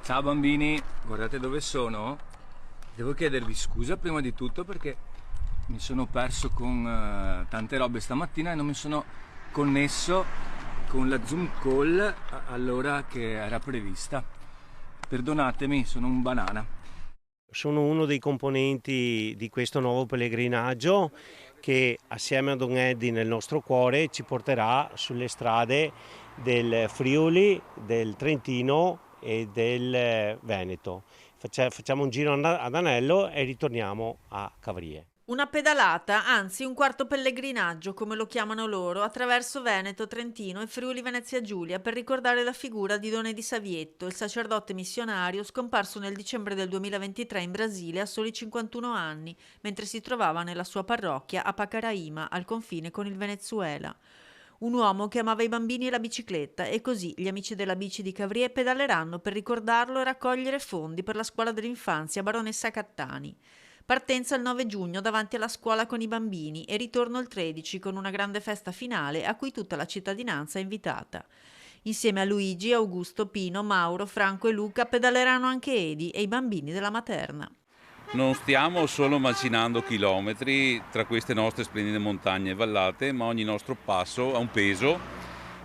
Ciao bambini, guardate dove sono. Devo chiedervi scusa prima di tutto perché mi sono perso con tante robe stamattina e non mi sono connesso con la Zoom call all'ora che era prevista. Perdonatemi, sono un banana. Sono uno dei componenti di questo nuovo pellegrinaggio che assieme a Don Eddie nel nostro cuore ci porterà sulle strade del Friuli, del Trentino e del Veneto. Facciamo un giro ad Anello e ritorniamo a Cavrie. Una pedalata, anzi un quarto pellegrinaggio, come lo chiamano loro, attraverso Veneto, Trentino e Friuli Venezia Giulia per ricordare la figura di Don Eddie Savietto, il sacerdote missionario scomparso nel dicembre del 2023 in Brasile a soli 51 anni, mentre si trovava nella sua parrocchia a Pacaraima, al confine con il Venezuela. Un uomo che amava i bambini e la bicicletta e così gli amici della bici di Cavrie pedaleranno per ricordarlo e raccogliere fondi per la scuola dell'infanzia Baronessa Cattani. Partenza il 9 giugno davanti alla scuola con i bambini e ritorno il 13 con una grande festa finale a cui tutta la cittadinanza è invitata. Insieme a Luigi, Augusto, Pino, Mauro, Franco e Luca pedaleranno anche Edi e i bambini della materna. Non stiamo solo macinando chilometri tra queste nostre splendide montagne e vallate, ma ogni nostro passo ha un peso,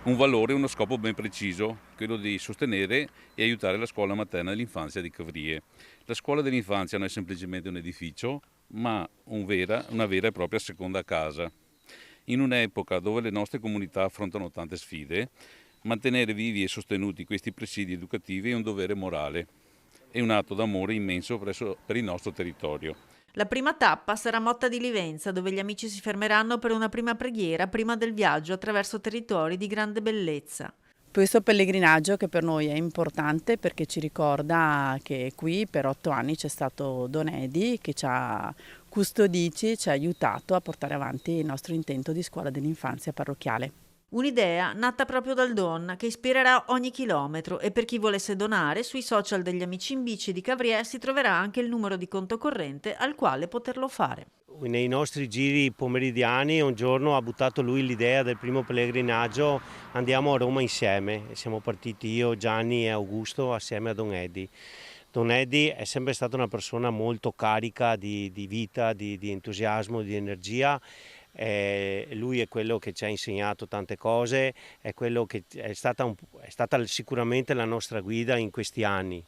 un valore e uno scopo ben preciso, quello di sostenere e aiutare la scuola materna dell'infanzia di Cavrie. La scuola dell'infanzia non è semplicemente un edificio, ma una vera e propria seconda casa. In un'epoca dove le nostre comunità affrontano tante sfide, mantenere vivi e sostenuti questi presidi educativi è un dovere morale. È un atto d'amore immenso per il nostro territorio. La prima tappa sarà Motta di Livenza, dove gli amici si fermeranno per una prima preghiera prima del viaggio attraverso territori di grande bellezza. Questo pellegrinaggio che per noi è importante perché ci ricorda che qui per 8 anni c'è stato Don Eddie che ci ha custoditi, ci ha aiutato a portare avanti il nostro intento di scuola dell'infanzia parrocchiale. Un'idea nata proprio dal Don, che ispirerà ogni chilometro e per chi volesse donare, sui social degli Amici in Bici di Cavrie si troverà anche il numero di conto corrente al quale poterlo fare. Nei nostri giri pomeridiani un giorno ha buttato lui l'idea del primo pellegrinaggio, andiamo a Roma insieme. Siamo partiti io, Gianni e Augusto assieme a Don Eddie. Don Eddie è sempre stata una persona molto carica di vita, di entusiasmo, di energia. Lui è quello che ci ha insegnato tante cose, è quello che è stata sicuramente la nostra guida in questi anni.